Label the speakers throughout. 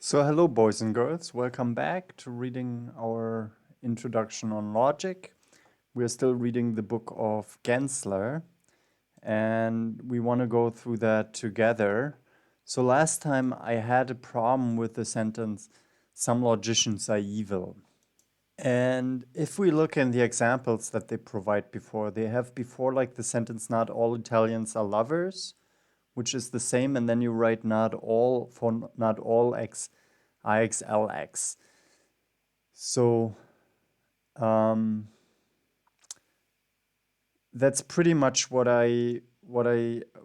Speaker 1: So hello boys and girls, welcome back to reading our introduction on logic. We're still reading the book of Gensler and we want to go through that together. So last time I had a problem with the sentence, some logicians are evil. And if we look in the examples that they provide before, they have before like the sentence, not all Italians are lovers, which is the same, and then you write not all for not all x ixlx. So that's pretty much what I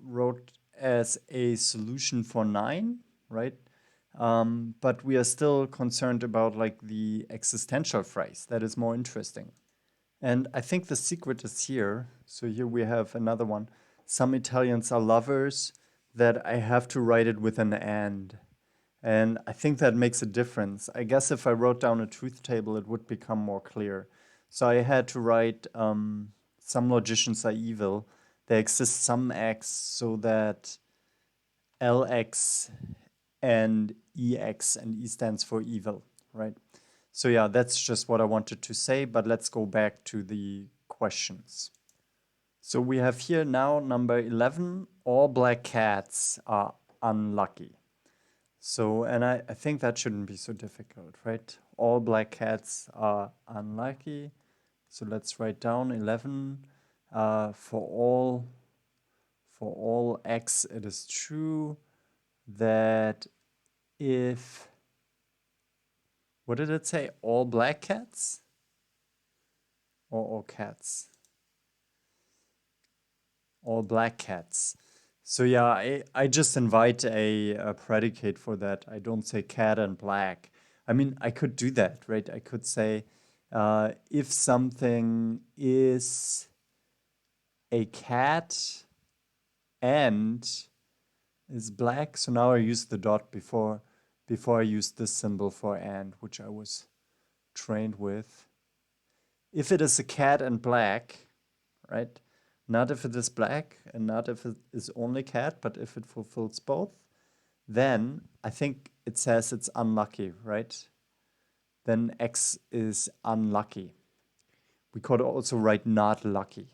Speaker 1: wrote as a solution for 9, right? But we are still concerned about like the existential phrase. That is more interesting. And I think the secret is here. So here we have another one. Some Italians are lovers, that I have to write it with an and. And I think that makes a difference. I guess if I wrote down a truth table, it would become more clear. So I had to write some logicians are evil. There exists some x so that Lx and Ex, and E stands for evil, right? So yeah, that's just what I wanted to say, but let's go back to the questions. So we have here now number 11, all black cats are unlucky. So, and I think that shouldn't be so difficult, right? All black cats are unlucky. So let's write down 11. For all x, it is true that if, what did it say? All black cats? Or all cats? All black cats. So yeah, I just invite a predicate for that. I don't say cat and black. I mean, I could do that, right? I could say if something is a cat and is black. So now I use the dot before I used this symbol for and, which I was trained with. If it is a cat and black, right? Not if it is black and not if it is only cat, but if it fulfills both, then I think it says it's unlucky, right? Then X is unlucky. We could also write not lucky.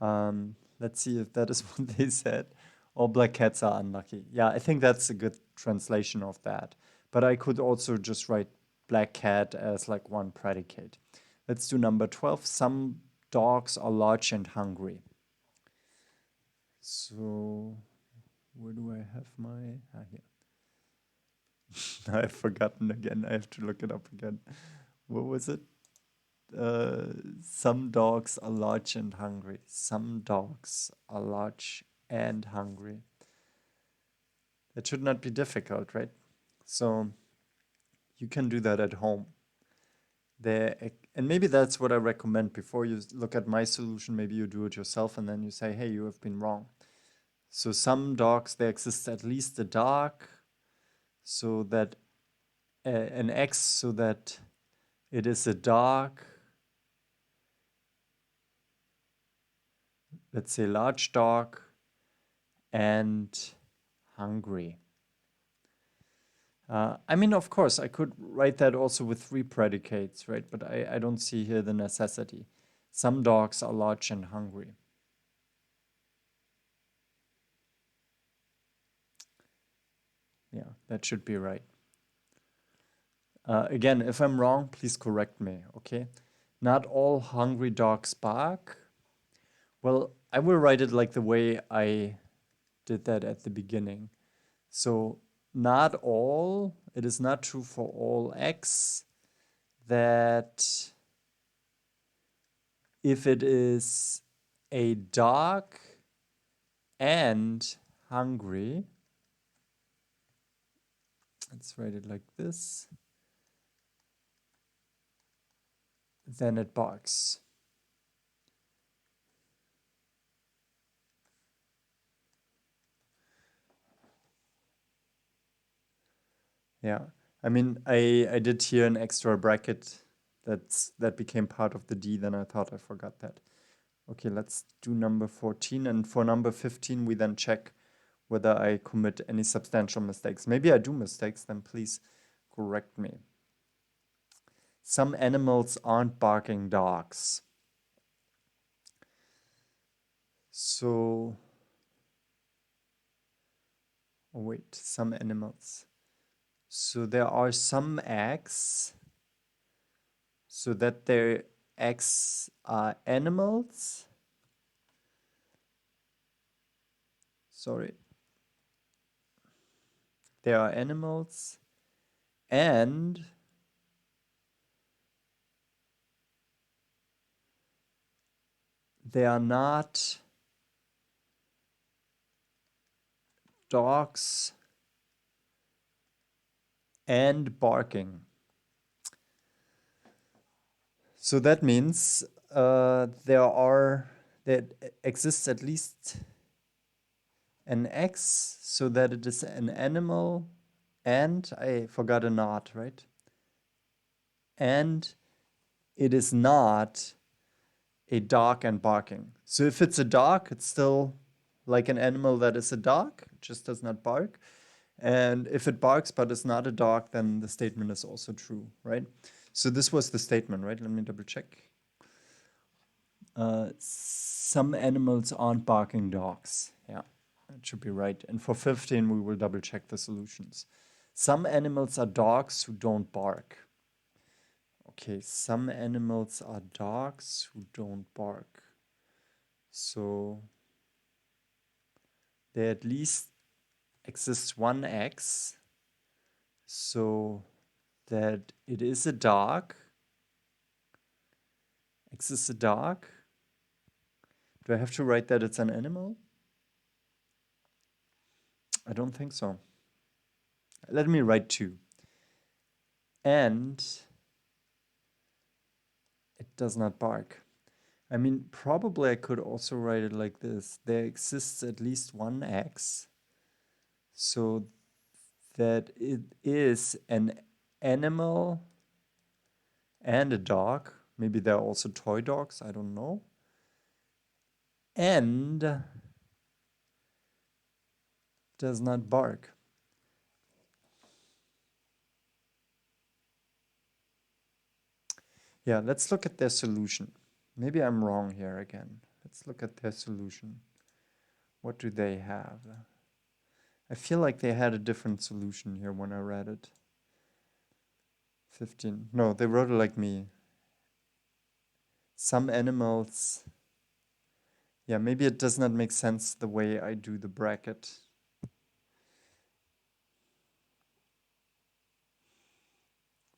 Speaker 1: Let's see if that is what they said. All black cats are unlucky. Yeah, I think that's a good translation of that. But I could also just write black cat as like one predicate. Let's do number 12. Some dogs are large and hungry. So where do I have my, here. I've forgotten again. I have to look it up again. What was it? Some dogs are large and hungry. Some dogs are large and hungry. That should not be difficult, right? So you can do that at home. And maybe that's what I recommend before you look at my solution. Maybe you do it yourself and then you say, hey, you have been wrong. So some dogs, there exists at least a dog, so that an X, so that it is a dog, let's say large dog, and hungry. I mean, of course, I could write that also with 3 predicates, right? But I don't see here the necessity. Some dogs are large and hungry. Yeah, that should be right. Again, if I'm wrong, please correct me, okay? Not all hungry dogs bark. Well, I will write it like the way I did that at the beginning. So not all, it is not true for all x that if it is a dog and hungry, let's write it like this, then it barks. Yeah, I mean, I did here an extra bracket that became part of the D, then I thought I forgot that. Okay, let's do number 14, and for number 15 we then check whether I commit any substantial mistakes. Maybe I do mistakes, then please correct me. Some animals aren't barking dogs. So, oh wait, some animals. So there are some eggs, so that their eggs are animals. Sorry. There are animals and they are not dogs and barking. So that means there exists at least an X so that it is an animal and I forgot a not, right? And it is not a dog and barking. So if it's a dog, it's still like an animal that is a dog, it just does not bark. And if it barks but is not a dog, then the statement is also true, right? So this was the statement, right? Let me double check. Some animals aren't barking dogs. Yeah, that should be right. And for 15, we will double check the solutions. Some animals are dogs who don't bark. Okay, some animals are dogs who don't bark. So there at least exists one X so that it is a dog. Exists a dog. Do I have to write that it's an animal? I don't think so. Let me write two. And it does not bark. I mean, probably I could also write it like this. There exists at least one X so that it is an animal and a dog. Maybe there are also toy dogs, I don't know. And does not bark. Yeah, let's look at their solution. Maybe I'm wrong here again. Let's look at their solution. What do they have? I feel like they had a different solution here when I read it. 15. No, they wrote it like me. Some animals. Yeah, maybe it does not make sense the way I do the bracket.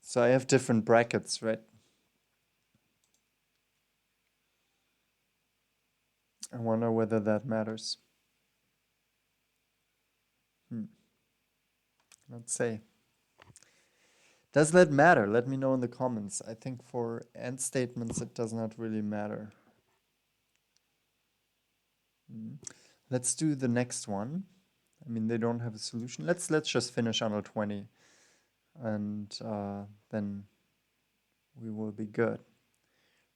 Speaker 1: So I have different brackets, right? I wonder whether that matters. Let's say. Does that matter? Let me know in the comments. I think for and statements it does not really matter. Let's do the next one. I mean, they don't have a solution. Let's just finish under 20, and then we will be good.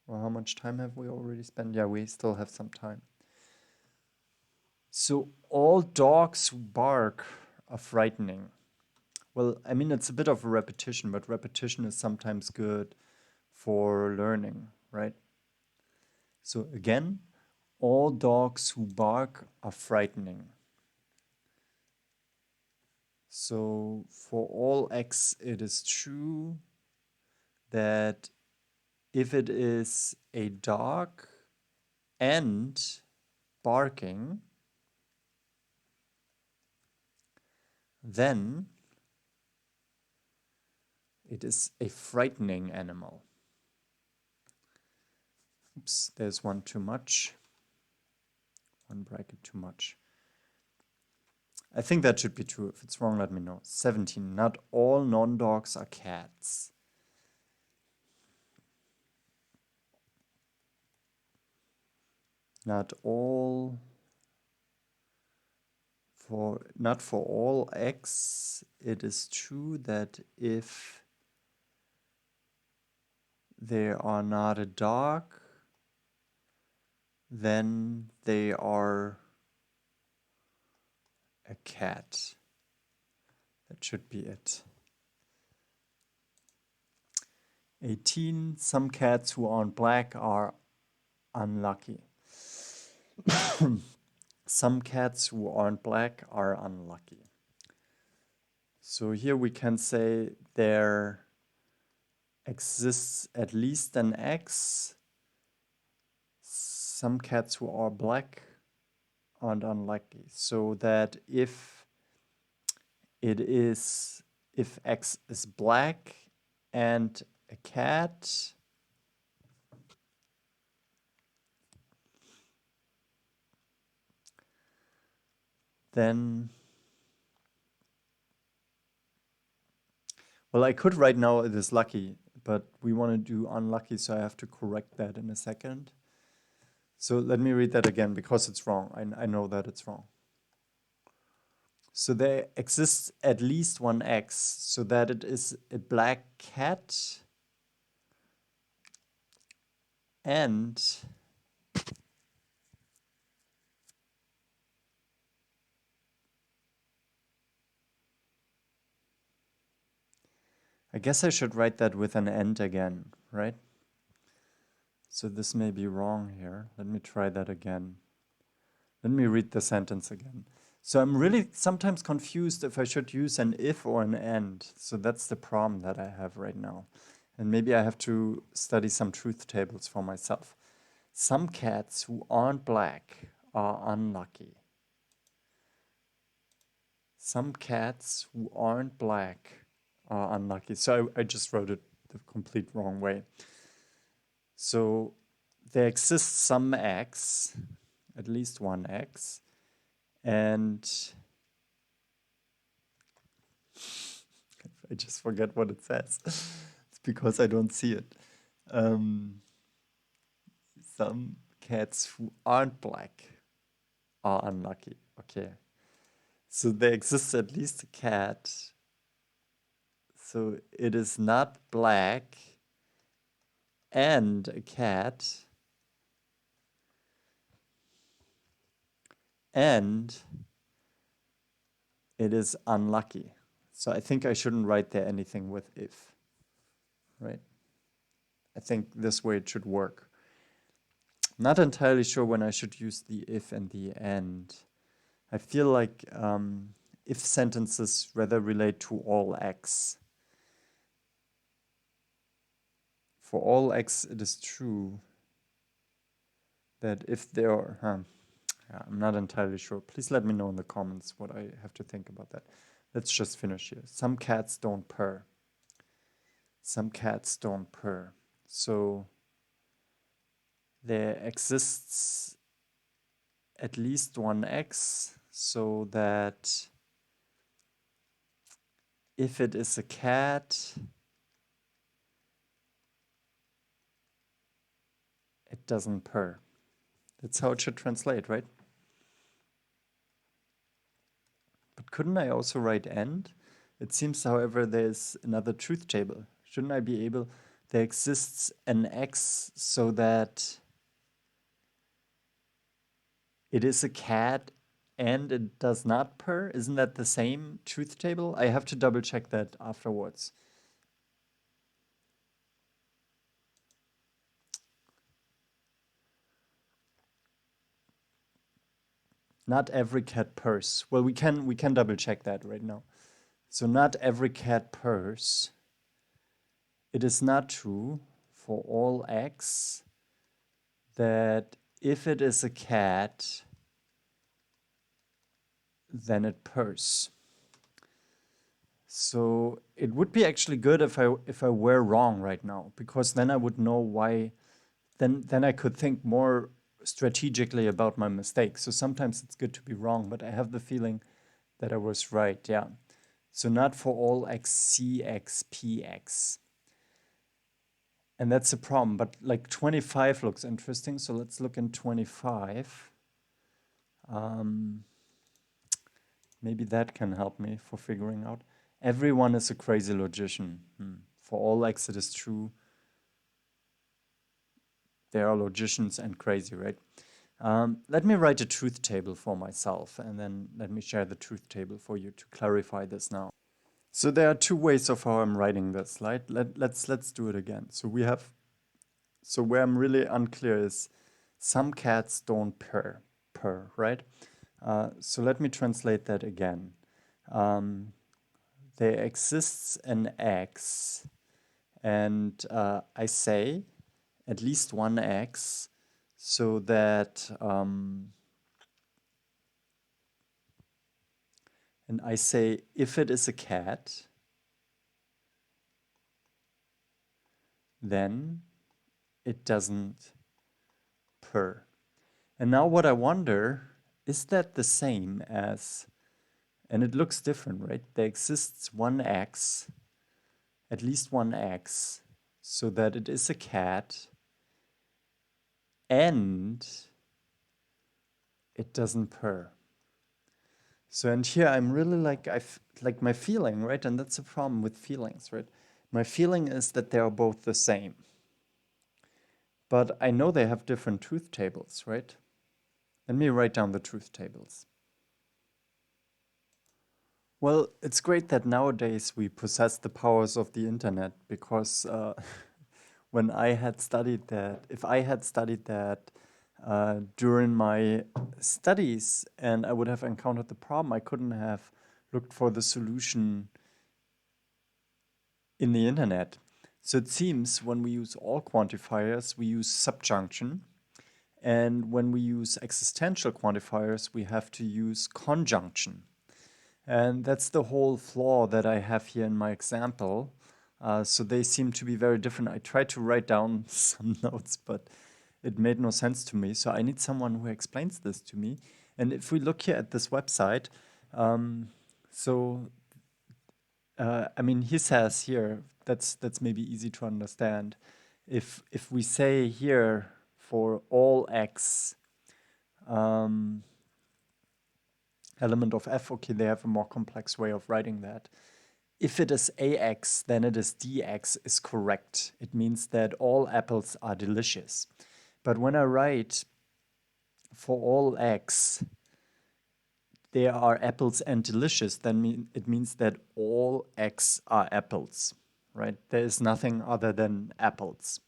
Speaker 1: Well, how much time have we already spent? Yeah, we still have some time. So all dogs who bark are frightening. Well, I mean, it's a bit of a repetition, but repetition is sometimes good for learning, right? So again, all dogs who bark are frightening. So for all X, it is true that if it is a dog and barking, then it is a frightening animal. Oops, there's one too much. One bracket too much. I think that should be true. If it's wrong, let me know. 17. Not all non-dogs are cats. Not all not for all X, it is true that if they are not a dog, then they are a cat. That should be it. 18. Some cats who aren't black are unlucky. Some cats who aren't black are unlucky. So here we can say there exists at least an X. Some cats who are black aren't unlucky. So that if X is black and a cat, then, well, I could right now it is lucky, but we want to do unlucky, so I have to correct that in a second. So let me read that again because it's wrong. I know that it's wrong. So there exists at least one X, so that it is a black cat and I guess I should write that with an and again, right? So this may be wrong here. Let me try that again. Let me read the sentence again. So I'm really sometimes confused if I should use an if or an and. So that's the problem that I have right now. And maybe I have to study some truth tables for myself. Some cats who aren't black are unlucky. Some cats who aren't black are unlucky. So I just wrote it the complete wrong way. So there exists some X, at least one X, and I just forget what it says. It's because I don't see it. Some cats who aren't black are unlucky. Okay. So there exists at least a cat. So it is not black and a cat. And it is unlucky. So I think I shouldn't write there anything with if, right? I think this way it should work. Not entirely sure when I should use the if and the and. I feel like if sentences rather relate to all x. For all x, it is true that if there are, yeah, I'm not entirely sure. Please let me know in the comments what I have to think about that. Let's just finish here. Some cats don't purr. Some cats don't purr. So there exists at least one x, so that if it is a cat, it doesn't purr. That's how it should translate, right? But couldn't I also write and? It seems, however, there's another truth table. Shouldn't I be able, there exists an x so that it is a cat and it does not purr? Isn't that the same truth table? I have to double check that afterwards. Not every cat purrs. Well, we can double check that right now. So not every cat purrs. It is not true for all x that if it is a cat, then it purrs. So it would be actually good if I were wrong right now, because then I would know why. Then I could think more strategically about my mistakes. So sometimes it's good to be wrong, but I have the feeling that I was right. Yeah. So not for all x, cx, px. And that's the problem. But like 25 looks interesting. So let's look in 25. Maybe that can help me for figuring out. Everyone is a crazy logician. For all x, it is true. There are logicians and crazy, right? Let me write a truth table for myself, and then let me share the truth table for you to clarify this now. So there are two ways of how I'm writing this, right? Let's do it again. So where I'm really unclear is some cats don't purr, right? So let me translate that again. There exists an X, and I say at least one X, so that, and I say if it is a cat, then it doesn't purr. And now what I wonder, is that the same as, and it looks different, right? There exists one X, at least one X, so that it is a cat and it doesn't purr. So, and here I'm really like, like my feeling, right? And that's a problem with feelings, right? My feeling is that they are both the same. But I know they have different truth tables, right? Let me write down the truth tables. Well, it's great that nowadays we possess the powers of the internet, because when I had studied that, if I had studied that during my studies and I would have encountered the problem, I couldn't have looked for the solution in the internet. So it seems when we use all quantifiers, we use subjunction. And when we use existential quantifiers, we have to use conjunction. And that's the whole flaw that I have here in my example. So they seem to be very different. I tried to write down some notes, but it made no sense to me. So I need someone who explains this to me. And if we look here at this website, so I mean, he says here, that's maybe easy to understand. If we say here for all x element of f, okay, they have a more complex way of writing that. If it is ax, then it is dx is correct. It means that all apples are delicious. But when I write for all x, there are apples and delicious, then it means that all x are apples, right? There is nothing other than apples,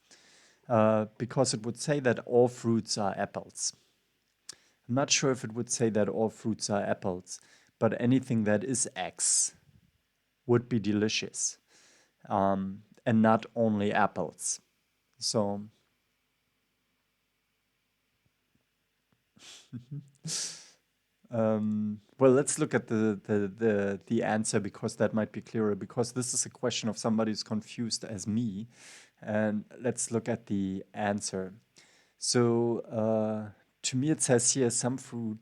Speaker 1: because it would say that all fruits are apples. I'm not sure if it would say that all fruits are apples, but anything that is X would be delicious, and not only apples. So, well, let's look at the answer, because that might be clearer, because this is a question of somebody who's confused as me. And let's look at the answer. So, to me, it says here some fruit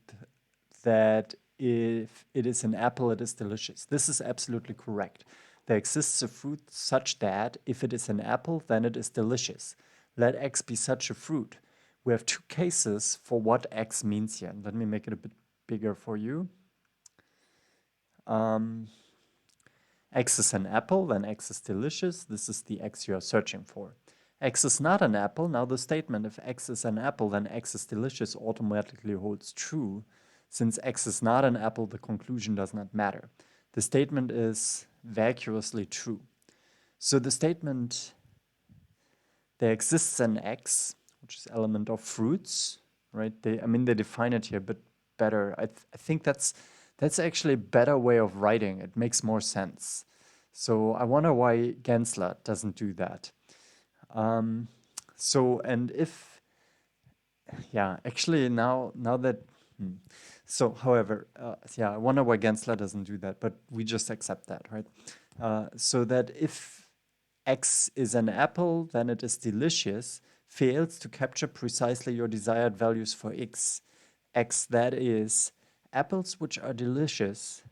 Speaker 1: that if it is an apple, it is delicious. This is absolutely correct. There exists a fruit such that if it is an apple, then it is delicious. Let X be such a fruit. We have two cases for what X means here. Let me make it a bit bigger for you. X is an apple, then X is delicious. This is the X you are searching for. X is not an apple. Now the statement, if X is an apple, then X is delicious, automatically holds true. Since X is not an apple, the conclusion does not matter. The statement is vacuously true. So the statement, there exists an X, which is element of fruits, right? They define it here, but better. I think that's actually a better way of writing. It makes more sense. So I wonder why Gensler doesn't do that. So, and if, yeah, actually now that, so however, yeah, I wonder why Gensler doesn't do that, but we just accept that, right? So that if X is an apple, then it is delicious, fails to capture precisely your desired values for X. X, that is, apples which are delicious,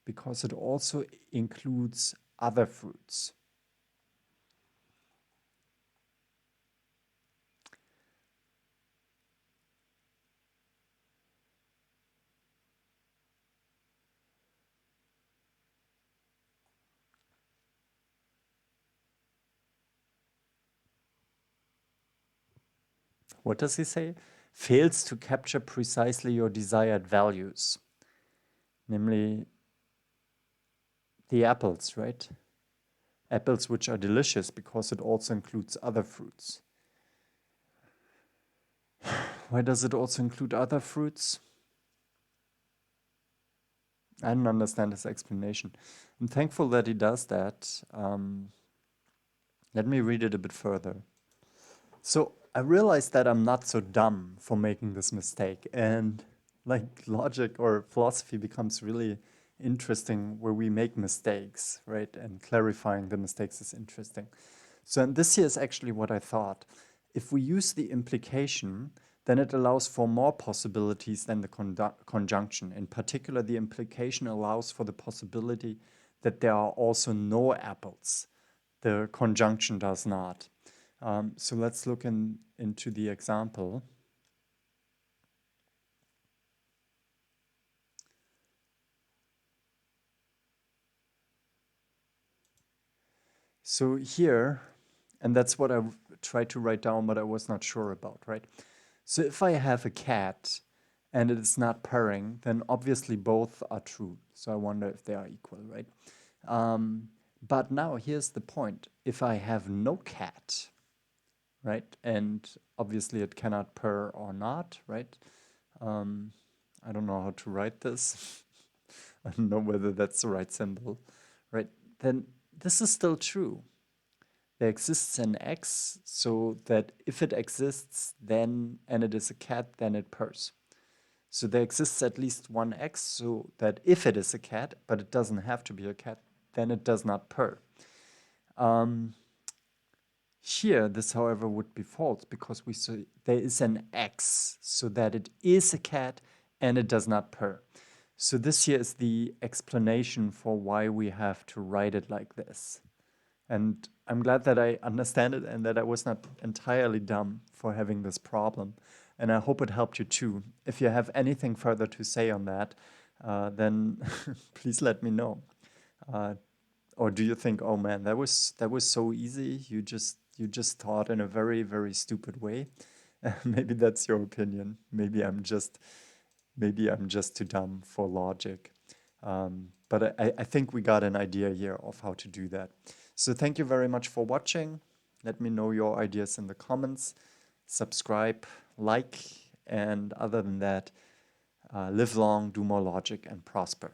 Speaker 1: because it also includes other fruits. What does he say? fails to capture precisely your desired values, namely the apples, right? Apples which are delicious because it also includes other fruits. Why does it also include other fruits? I don't understand his explanation. I'm thankful that he does that. Let me read it a bit further. So I realized that I'm not so dumb for making this mistake, and like logic or philosophy becomes really interesting where we make mistakes, right? And clarifying the mistakes is interesting. So and this here is actually what I thought. If we use the implication, then it allows for more possibilities than the conjunction. In particular, the implication allows for the possibility that there are also no apples. The conjunction does not. So let's look into the example. So here, and that's what I tried to write down, but I was not sure about, right? So if I have a cat and it is not purring, then obviously both are true. So I wonder if they are equal, right? But now here's the point. If I have no cat, right, and obviously it cannot purr or not, right? I don't know how to write this. I don't know whether that's the right symbol, right? Then this is still true. There exists an X so that if it exists, then, and it is a cat, then it purrs. So there exists at least one X so that if it is a cat, but it doesn't have to be a cat, then it does not purr. Here, this, however, would be false because we say there is an X so that it is a cat and it does not purr. So this here is the explanation for why we have to write it like this. And I'm glad that I understand it and that I was not entirely dumb for having this problem. And I hope it helped you too. If you have anything further to say on that, then please let me know. Or do you think, oh man, that was so easy? You just thought in a very, very stupid way. Maybe that's your opinion. Maybe I'm just too dumb for logic. But I think we got an idea here of how to do that. So thank you very much for watching. Let me know your ideas in the comments. Subscribe, like, and other than that, live long, do more logic, and prosper.